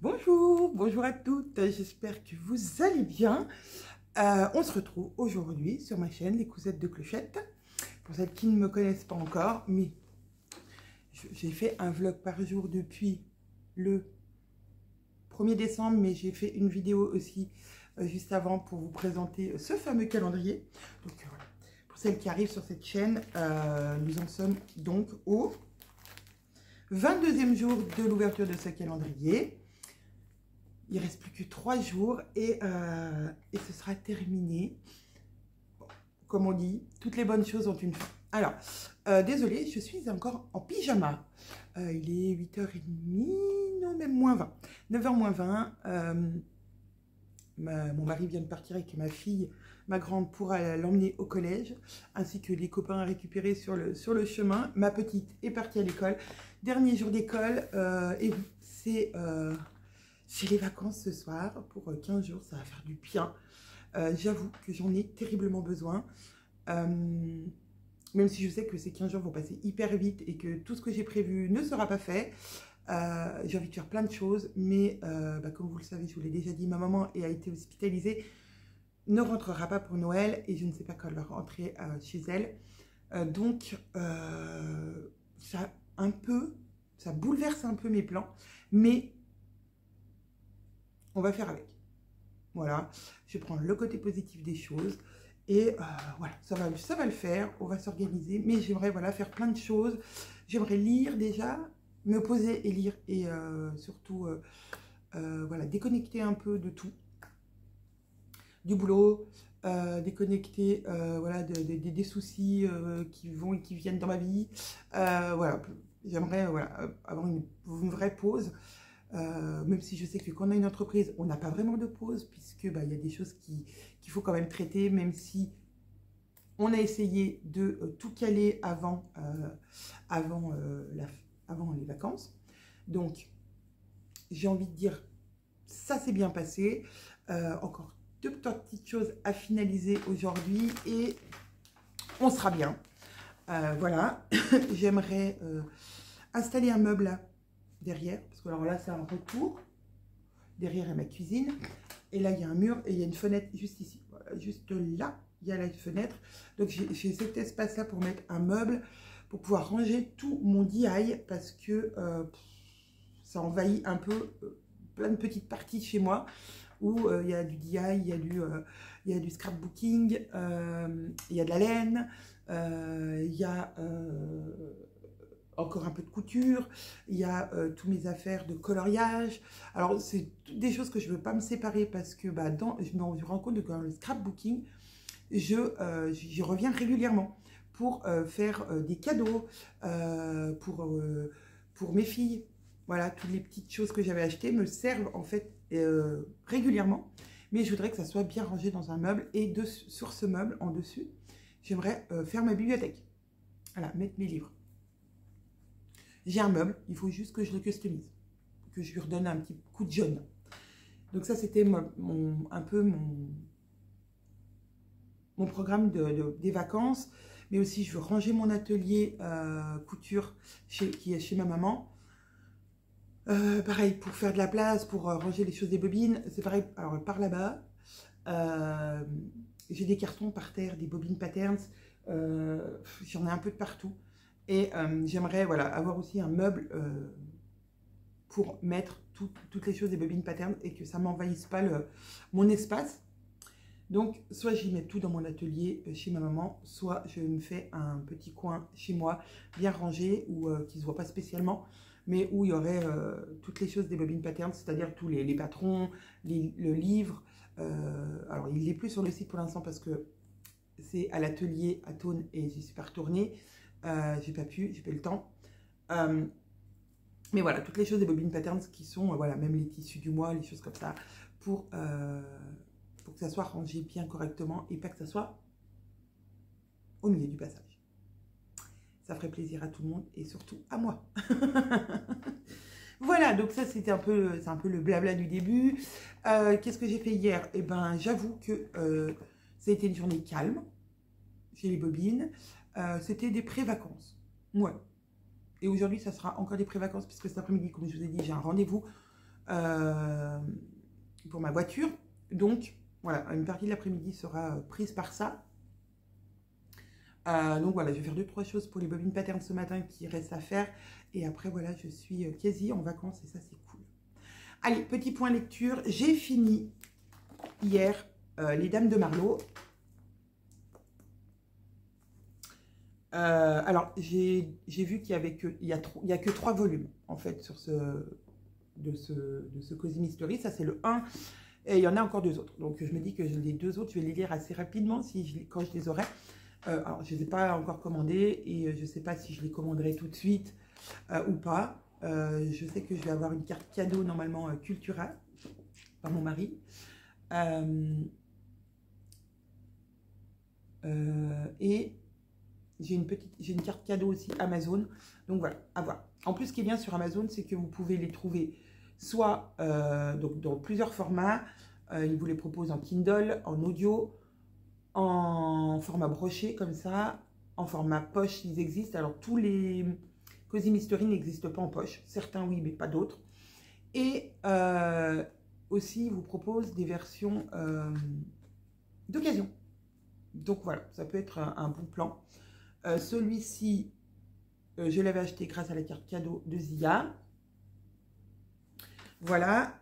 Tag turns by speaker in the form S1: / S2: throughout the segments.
S1: Bonjour, bonjour à toutes, j'espère que vous allez bien. On se retrouve aujourd'hui sur ma chaîne Les Cousettes de Clochette. Pour celles qui ne me connaissent pas encore, mais j'ai fait un vlog par jour depuis le 1er décembre, mais j'ai fait une vidéo aussi juste avant pour vous présenter ce fameux calendrier. Donc voilà, pour celles qui arrivent sur cette chaîne, nous en sommes donc au 22e jour de l'ouverture de ce calendrier. Il ne reste plus que 3 jours et ce sera terminé. Bon, comme on dit, toutes les bonnes choses ont une fin. Alors, désolée, je suis encore en pyjama. Il est 8h30, non, même moins 20. 9h moins 20. Mon mari vient de partir avec ma fille, ma grande, pour l'emmener au collège, ainsi que les copains à récupérer sur le chemin. Ma petite est partie à l'école. Dernier jour d'école, et c'est les vacances ce soir, pour 15 jours, ça va faire du bien. J'avoue que j'en ai terriblement besoin. Même si je sais que ces 15 jours vont passer hyper vite et que tout ce que j'ai prévu ne sera pas fait. J'ai envie de faire plein de choses, mais comme vous le savez, je vous l'ai déjà dit, ma maman a été hospitalisée, ne rentrera pas pour Noël et je ne sais pas quand elle va rentrer chez elle. Donc, ça bouleverse un peu mes plans, mais on va faire avec. Voilà, je prends le côté positif des choses et voilà, ça va le faire, on va s'organiser, mais j'aimerais voilà, faire plein de choses. J'aimerais lire déjà, me poser et lire et surtout voilà, déconnecter un peu de tout, du boulot, déconnecter voilà, des soucis qui vont et qui viennent dans ma vie. Voilà, j'aimerais voilà, avoir une vraie pause. Même si je sais que quand on a une entreprise, on n'a pas vraiment de pause, puisque y a des choses qu'il faut quand même traiter, même si on a essayé de tout caler avant les vacances. Donc, j'ai envie de dire, ça s'est bien passé. Encore 2 petites choses à finaliser aujourd'hui et on sera bien. Voilà, j'aimerais installer un meuble là, derrière, parce que alors là c'est un retour, derrière est ma cuisine, et là il y a un mur et il y a une fenêtre juste ici, voilà, juste là il y a la fenêtre, donc j'ai cet espace là pour mettre un meuble, pour pouvoir ranger tout mon DIY, parce que ça envahit un peu plein de petites parties chez moi, où il y a du DIY, il y a du scrapbooking, il y a de la laine, il y a encore un peu de couture, il y a tous mes affaires de coloriage. Alors, c'est toutes des choses que je ne veux pas me séparer parce que je me rends compte que dans le scrapbooking, j'y reviens régulièrement pour faire des cadeaux, pour mes filles. Voilà, toutes les petites choses que j'avais achetées me servent en fait régulièrement. Mais je voudrais que ça soit bien rangé dans un meuble. Et sur ce meuble, en dessus, j'aimerais faire ma bibliothèque. Voilà, mettre mes livres. J'ai un meuble, il faut juste que je le customise, que je lui redonne un petit coup de jaune. Donc ça, c'était un peu mon programme des vacances. Mais aussi, je veux ranger mon atelier couture qui est chez ma maman. Pareil, pour faire de la place, pour ranger les choses des bobines. C'est pareil, alors par là-bas, j'ai des cartons par terre, des bobines patterns. J'en ai un peu de partout. Et j'aimerais voilà, avoir aussi un meuble pour mettre toutes les choses des bobines patterns et que ça ne m'envahisse pas mon espace. Donc, soit j'y mets tout dans mon atelier chez ma maman, soit je me fais un petit coin chez moi, bien rangé, ou qui ne se voit pas spécialement, mais où il y aurait toutes les choses des bobines patterns, c'est-à-dire tous les patrons, le livre. Alors, il n'est plus sur le site pour l'instant parce que c'est à l'atelier à Thônes et j'y suis pas retournée. J'ai pas eu le temps. Mais voilà, toutes les choses des bobines patterns qui sont, voilà, même les tissus du mois, les choses comme ça, pour que ça soit rangé bien correctement et pas que ça soit au milieu du passage. Ça ferait plaisir à tout le monde et surtout à moi. Voilà, donc ça c'était un peu le blabla du début. Qu'est-ce que j'ai fait hier? Eh ben, j'avoue que ça a été une journée calme chez les bobines. C'était des pré-vacances. Ouais. Et aujourd'hui, ça sera encore des pré-vacances, puisque cet après-midi, comme je vous ai dit, j'ai un rendez-vous pour ma voiture. Donc, voilà, une partie de l'après-midi sera prise par ça. Donc voilà, je vais faire 2-3 choses pour les bobines patterns ce matin qui restent à faire. Et après, voilà, je suis quasi en vacances et ça, c'est cool. Allez, petit point lecture. J'ai fini hier Les Dames de Marlowe. Alors, j'ai vu qu'il y a que 3 volumes, en fait, sur de ce Cozy Mystery. Ça, c'est le 1. Et il y en a encore 2 autres. Donc, je me dis que les 2 autres, je vais les lire assez rapidement quand je les aurai. Alors, je ne les ai pas encore commandés et je ne sais pas si je les commanderai tout de suite ou pas. Je sais que je vais avoir une carte cadeau, normalement, Cultura, par mon mari. Et j'ai une carte cadeau aussi Amazon. Donc voilà, à voir. En plus, ce qui est bien sur Amazon, c'est que vous pouvez les trouver soit donc dans plusieurs formats. Ils vous les proposent en Kindle, en audio, en format broché comme ça, en format poche, ils existent. Alors tous les Cozy Mystery n'existent pas en poche. Certains oui, mais pas d'autres. Et aussi, ils vous proposent des versions d'occasion. Donc voilà, ça peut être un bon plan. Celui-ci, je l'avais acheté grâce à la carte cadeau de Zia. Voilà.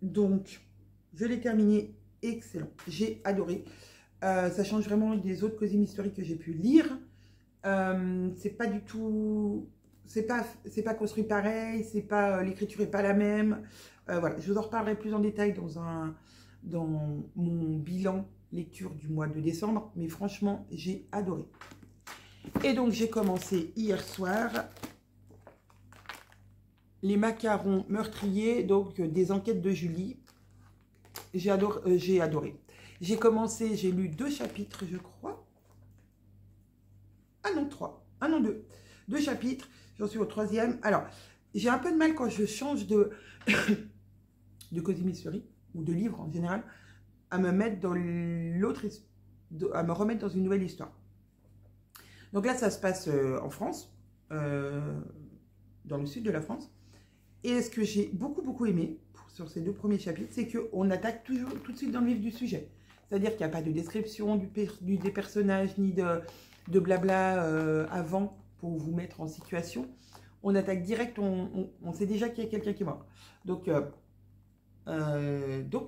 S1: Donc, je l'ai terminé. Excellent. J'ai adoré. Ça change vraiment des autres Cozy Mystery que j'ai pu lire. C'est pas du tout... C'est pas construit pareil. C'est pas l'écriture est pas la même. Voilà. Je vous en reparlerai plus en détail dans mon bilan lecture du mois de décembre. Mais franchement, j'ai adoré. Et donc, j'ai commencé hier soir les macarons meurtriers, donc des enquêtes de Julie. J'ai adoré. J'ai commencé, j'ai lu 2 chapitres, je crois. Ah non, 3. Ah non, 2. 2 chapitres, j'en suis au 3e. Alors, j'ai un peu de mal quand je change de Cozy Mystery, ou de livre en général, à me mettre dans l'autre, à me remettre dans une nouvelle histoire. Donc là, ça se passe en France, dans le sud de la France. Et ce que j'ai beaucoup aimé sur ces 2 premiers chapitres, c'est qu'on attaque toujours tout de suite dans le vif du sujet. C'est-à-dire qu'il n'y a pas de description des personnages, ni de blabla avant pour vous mettre en situation. On attaque direct, on sait déjà qu'il y a quelqu'un qui est mort. Donc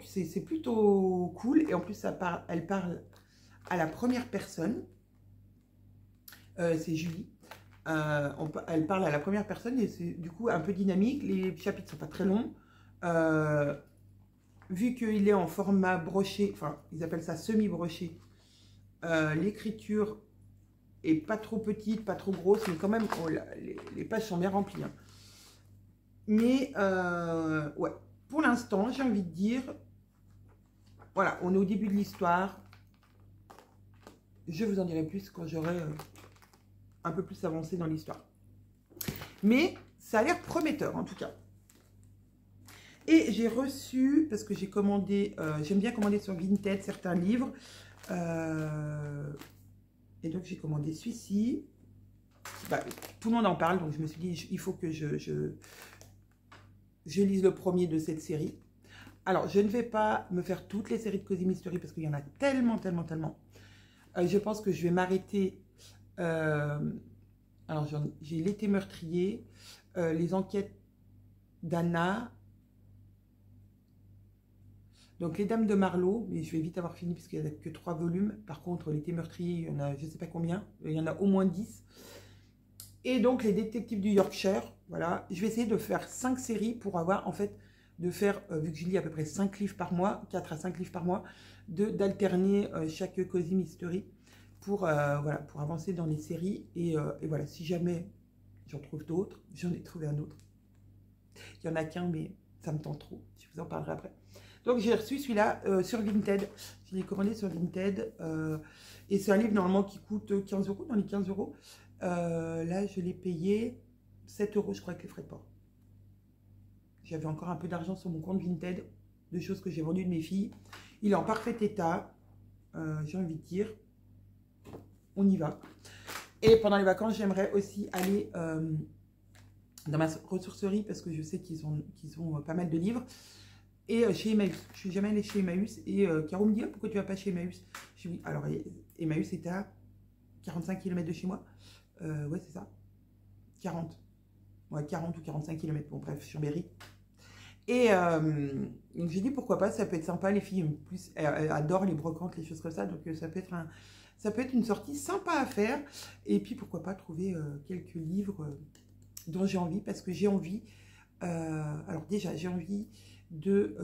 S1: c'est plutôt cool. Et en plus, elle parle à la première personne. C'est Julie. Elle parle à la première personne et c'est du coup un peu dynamique. Les chapitres ne sont pas très longs. Vu qu'il est en format broché, enfin ils appellent ça semi-broché, l'écriture est pas trop petite, pas trop grosse, mais quand même les pages sont bien remplies. Hein. Mais ouais, pour l'instant, j'ai envie de dire, voilà, on est au début de l'histoire. Je vous en dirai plus quand j'aurai un peu plus avancé dans l'histoire. Mais ça a l'air prometteur en tout cas. Et j'ai reçu, parce que j'ai commandé, j'aime bien commander sur Vinted certains livres. Et donc j'ai commandé celui-ci. Bah, tout le monde en parle, donc je me suis dit, il faut que je lise le premier de cette série. Alors, je ne vais pas me faire toutes les séries de Cozy Mystery, parce qu'il y en a tellement. Je pense que je vais m'arrêter... alors, j'ai L'été meurtrier, les enquêtes d'Anna... Donc, les Dames de Marlowe, mais je vais vite avoir fini puisqu'il n'y a que 3 volumes. Par contre, l'été meurtrier, il y en a je ne sais pas combien. Il y en a au moins 10. Et donc, les détectives du Yorkshire. Voilà. Je vais essayer de faire 5 séries pour avoir, en fait, de faire, vu que je lis à peu près 5 livres par mois, 4 à 5 livres par mois, d'alterner chaque Cozy Mystery pour, voilà, pour avancer dans les séries. Et voilà, si jamais j'en trouve d'autres, j'en ai trouvé un autre. Il n'y en a qu'un, mais ça me tente trop. Je vous en parlerai après. Donc, j'ai reçu celui-là sur Vinted. Je l'ai commandé sur Vinted. Et c'est un livre normalement qui coûte 15 €, dans les 15 €. Là, je l'ai payé 7 €, je crois, avec les frais de port. J'avais encore un peu d'argent sur mon compte Vinted, de choses que j'ai vendues de mes filles. Il est en parfait état. J'ai envie de dire, on y va. Et pendant les vacances, j'aimerais aussi aller dans ma ressourcerie parce que je sais qu'ils ont pas mal de livres. Et chez Emmaüs. Je suis jamais allée chez Emmaüs. Et Caro me dit, pourquoi tu vas pas chez Emmaüs? Je dis oui. Alors, Emmaüs était à 45 km de chez moi. Ouais, c'est ça. 40. Ouais, 40 ou 45 km. Bon, bref, sur Berry. Et donc j'ai dit pourquoi pas, ça peut être sympa. Les filles plus, elles adorent les brocantes, les choses comme ça. Donc ça peut être une sortie sympa à faire. Et puis pourquoi pas trouver quelques livres dont j'ai envie. Parce que j'ai envie, alors déjà j'ai envie de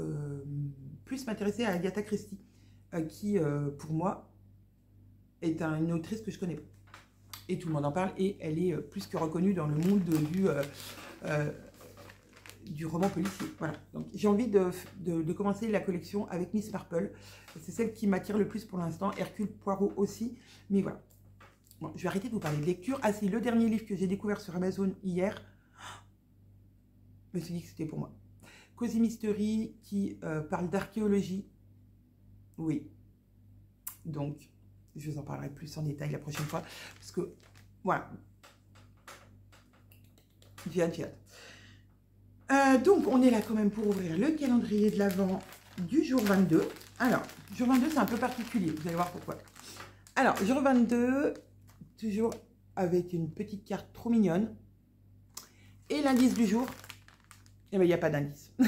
S1: plus m'intéresser à Agatha Christie. Qui pour moi est une autrice que je connais pas. Et tout le monde en parle. Et elle est plus que reconnue dans le monde du roman policier. Voilà. Donc j'ai envie de commencer la collection avec Miss Marple. C'est celle qui m'attire le plus pour l'instant. Hercule Poirot aussi. Mais voilà. Bon, je vais arrêter de vous parler de lecture. Ah si, le dernier livre que j'ai découvert sur Amazon hier, je me suis dit que c'était pour moi. Cozy Mystery qui parle d'archéologie. Oui. Donc, je vous en parlerai plus en détail la prochaine fois. Parce que, voilà. J'ai hâte. Donc, on est là quand même pour ouvrir le calendrier de l'Avent du jour 22. Alors, jour 22, c'est un peu particulier. Vous allez voir pourquoi. Alors, jour 22, toujours avec une petite carte trop mignonne. Et l'indice du jour, eh bien, il n'y a pas d'indice. Il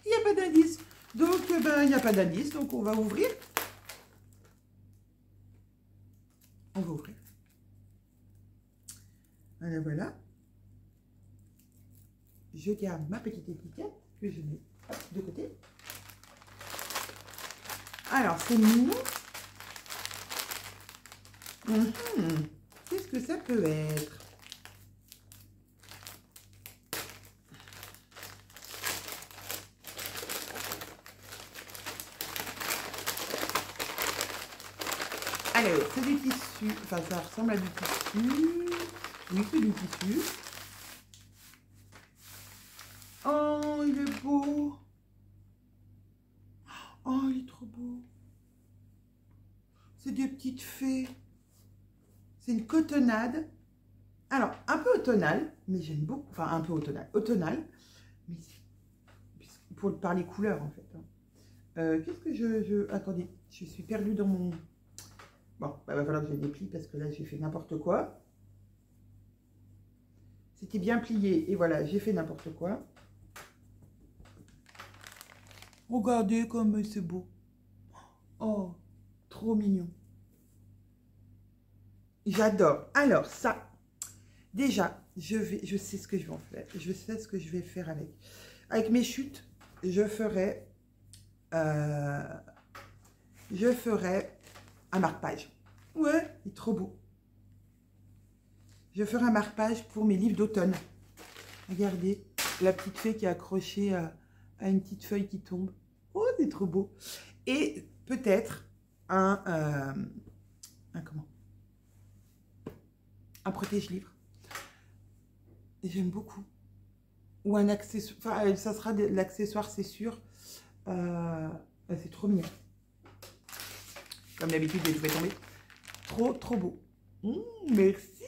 S1: n'y a pas d'indice. Donc, il n'y a pas d'indice. Donc, on va ouvrir. On va ouvrir. Voilà, voilà. Je garde ma petite étiquette que je mets de côté. Alors, c'est mignon. Qu'est-ce que ça peut être? Alors, c'est du tissu. Enfin, ça ressemble à du tissu. Oui, c'est du tissu. Oh, il est beau. Oh, il est trop beau. C'est des petites fées. C'est une cotonnade. Alors, un peu automnale, mais j'aime beaucoup. Enfin, un peu automnale. Automnale. Mais pour parler couleurs, en fait. Qu'est-ce que attendez, je suis perdue dans mon... Bon, bah, va falloir que je les déplie parce que là, j'ai fait n'importe quoi. C'était bien plié. Et voilà, j'ai fait n'importe quoi. Regardez comme c'est beau. Oh, trop mignon. J'adore. Alors, ça, déjà, je sais ce que je vais en faire. Je sais ce que je vais faire avec. Avec mes chutes, je ferai un marque-page. Ouais, il est trop beau. Je ferai un marque-page pour mes livres d'automne. Regardez, la petite fée qui est accrochée à une petite feuille qui tombe. Oh, c'est trop beau. Et peut-être un protège-livre. J'aime beaucoup. Ou un accessoire. Enfin, ça sera de l'accessoire, c'est sûr. C'est trop mignon. Comme d'habitude, je vais tomber. Trop, trop beau. Merci.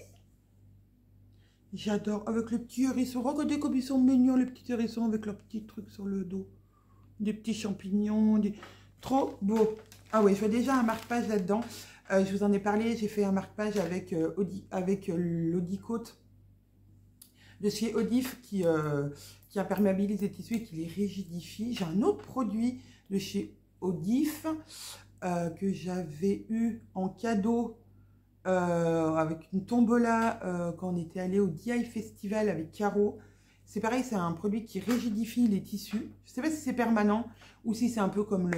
S1: J'adore. Avec le petit hérisson. Regardez comme ils sont mignons, les petits hérissons, avec leurs petits trucs sur le dos. Des petits champignons. Trop beau. Ah oui, je vois déjà un marque-page là-dedans. Je vous en ai parlé. J'ai fait un marque-page avec l'Audicote de chez Odif qui imperméabilise les tissus et qui les rigidifie. J'ai un autre produit de chez Odif que j'avais eu en cadeau avec une tombola quand on était allé au DI Festival avec Caro. C'est pareil, c'est un produit qui rigidifie les tissus. Je ne sais pas si c'est permanent ou si c'est un peu comme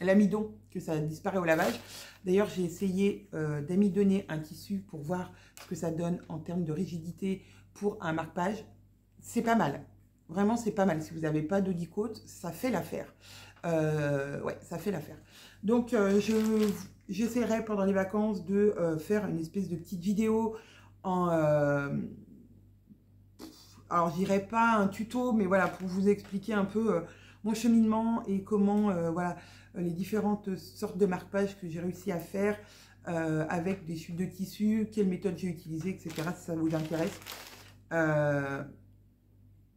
S1: l'amidon, que ça disparaît au lavage. D'ailleurs, j'ai essayé d'amidonner un tissu pour voir ce que ça donne en termes de rigidité pour un marque-page. C'est pas mal. Vraiment, c'est pas mal. Si vous n'avez pas d'Audicote, ça fait l'affaire. Ouais, ça fait l'affaire. Donc, j'essaierai pendant les vacances de faire une espèce de petite vidéo en... alors, je dirais pas un tuto, mais voilà, pour vous expliquer un peu mon cheminement et comment, voilà, les différentes sortes de marque-pages que j'ai réussi à faire avec des chutes de tissu, quelle méthode j'ai utilisée, etc. si ça vous intéresse.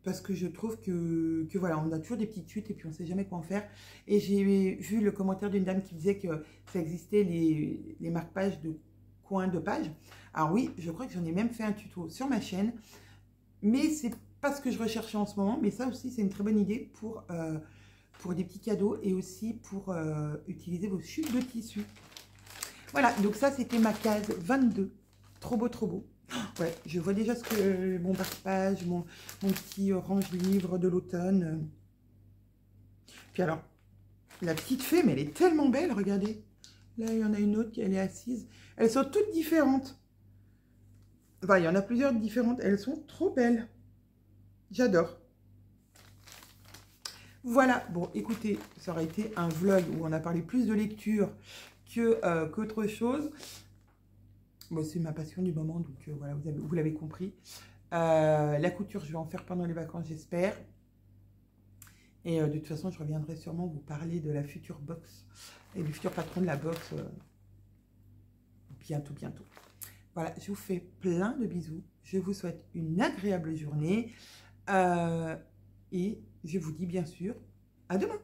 S1: Parce que je trouve que voilà, on a toujours des petites chutes et puis on ne sait jamais quoi en faire. Et j'ai vu le commentaire d'une dame qui disait que ça existait les marque-pages de coins de page. Alors oui, je crois que j'en ai même fait un tuto sur ma chaîne, mais c'est pas ce que je recherchais en ce moment. Mais ça aussi, c'est une très bonne idée pour des petits cadeaux et aussi pour utiliser vos chutes de tissu. Voilà, donc ça, c'était ma case 22. Trop beau, trop beau. Ouais, je vois déjà ce que mon marque-page, mon petit orange livre de l'automne. Puis alors, la petite fée, mais elle est tellement belle, regardez. Là, il y en a une autre, elle est assise. Elles sont toutes différentes. Enfin, il y en a plusieurs différentes. Elles sont trop belles. J'adore. Voilà, bon, écoutez, ça aurait été un vlog où on a parlé plus de lecture qu'autre chose. Bon, c'est ma passion du moment, donc voilà, vous l'avez compris. La couture, je vais en faire pendant les vacances, j'espère. Et de toute façon, je reviendrai sûrement vous parler de la future box et du futur patron de la box bientôt, bientôt. Voilà, je vous fais plein de bisous. Je vous souhaite une agréable journée. Et je vous dis bien sûr à demain.